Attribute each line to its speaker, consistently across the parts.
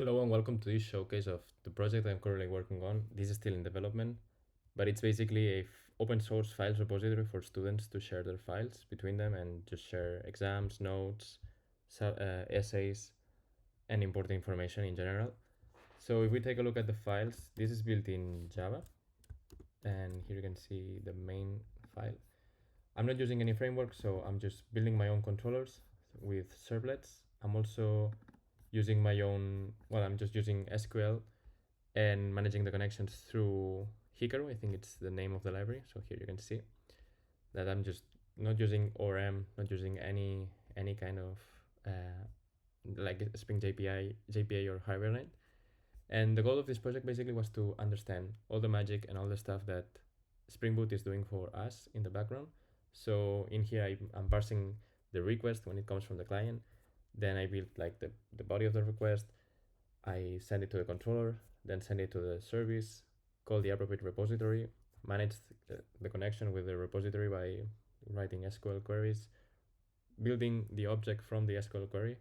Speaker 1: Hello and welcome to this showcase of the project I'm currently working on. This is still in development, but it's basically a open source files repository for students to share their files between them and just share exams, notes, essays, and important information in general. So if we take a look at the files, this is built in Java, and here you can see the main file. I'm not using any framework, so I'm just building my own controllers with servlets. I'm also using my own, I'm just using SQL and managing the connections through Hikaru. I think it's the name of the library. So here you can see that I'm just not using ORM, not using any kind of like Spring JPA or Hibernate. And the goal of this project basically was to understand all the magic and all the stuff that Spring Boot is doing for us in the background. So in here, I'm parsing the request when it comes from the client. Then I built like the body of the request. I send it to the controller, then send it to the service, call the appropriate repository, manage the connection with the repository by writing SQL queries, building the object from the SQL query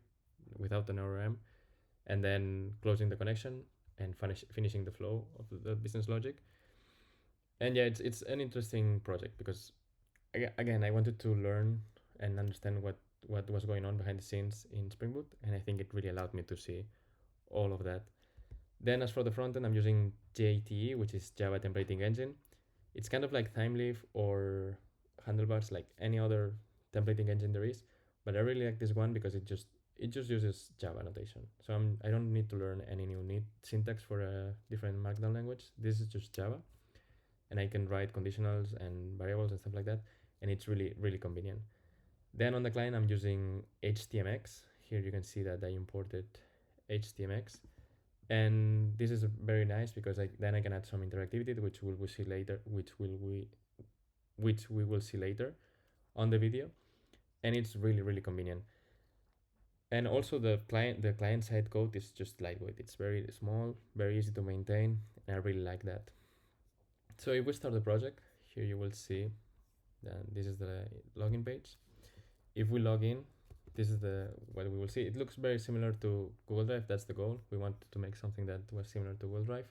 Speaker 1: without an ORM, and then closing the connection and finishing the flow of the business logic. And yeah, it's an interesting project because again, I wanted to learn and understand what was going on behind the scenes in Spring Boot, and I think it really allowed me to see all of that. Then as for the front end, I'm using JTE, which is Java Templating Engine. It's kind of like Thymeleaf or Handlebars, like any other templating engine there is. But I really like this one because it just uses Java notation. So I don't need to learn any new syntax for a different Markdown language. This is just Java, and I can write conditionals and variables and stuff like that. And it's really, really convenient. Then on the client, I'm using HTMX. Here you can see that I imported HTMX. And this is very nice because then I can add some interactivity, which we will see later, which we will see later on the video, and it's really, really convenient. And also the client side code is just lightweight. It's very small, very easy to maintain, and I really like that. So if we start the project, here you will see that this is the login page. If we log in, this is what we will see. It looks very similar to Google Drive. That's the goal. We wanted to make something that was similar to Google Drive.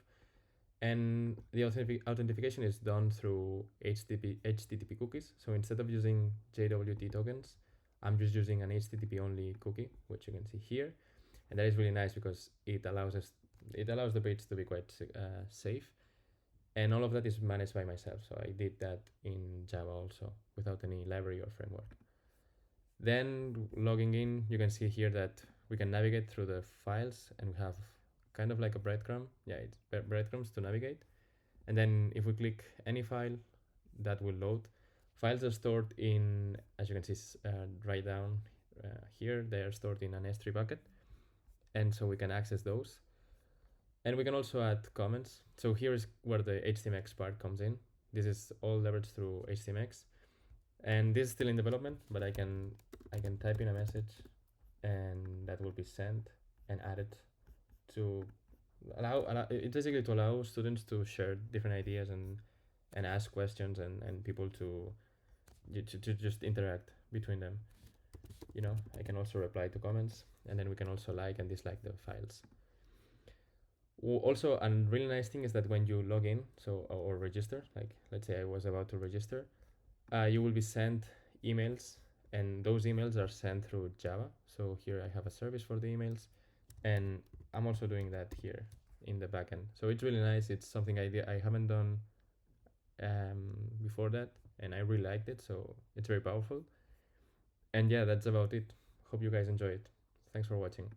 Speaker 1: And the authentication is done through HTTP cookies. So instead of using JWT tokens, I'm just using an HTTP only cookie, which you can see here. And that is really nice because it allows the page to be quite safe. And all of that is managed by myself. So I did that in Java also without any library or framework. Then logging in, you can see here that we can navigate through the files and we have kind of like a breadcrumb. Yeah, it's breadcrumbs to navigate. And then if we click any file, that will load. Files are stored in, as you can see, right down here, they are stored in an S3 bucket. And so we can access those. And we can also add comments. So here is where the HTMX part comes in. This is all leveraged through HTMX. And this is still in development, but I can type in a message and that will be sent and added to it's basically to allow students to share different ideas and ask questions and people to just interact between them. You know, I can also reply to comments, and then we can also like and dislike the files. Also, a really nice thing is that when you log in, or register, like let's say I was about to register, you will be sent emails, and those emails are sent through Java. So here I have a service for the emails, and I'm also doing that here in the backend. So it's really nice. It's something I haven't done before that, and I really liked it. So it's very powerful. And yeah, that's about it. Hope you guys enjoy it. Thanks for watching.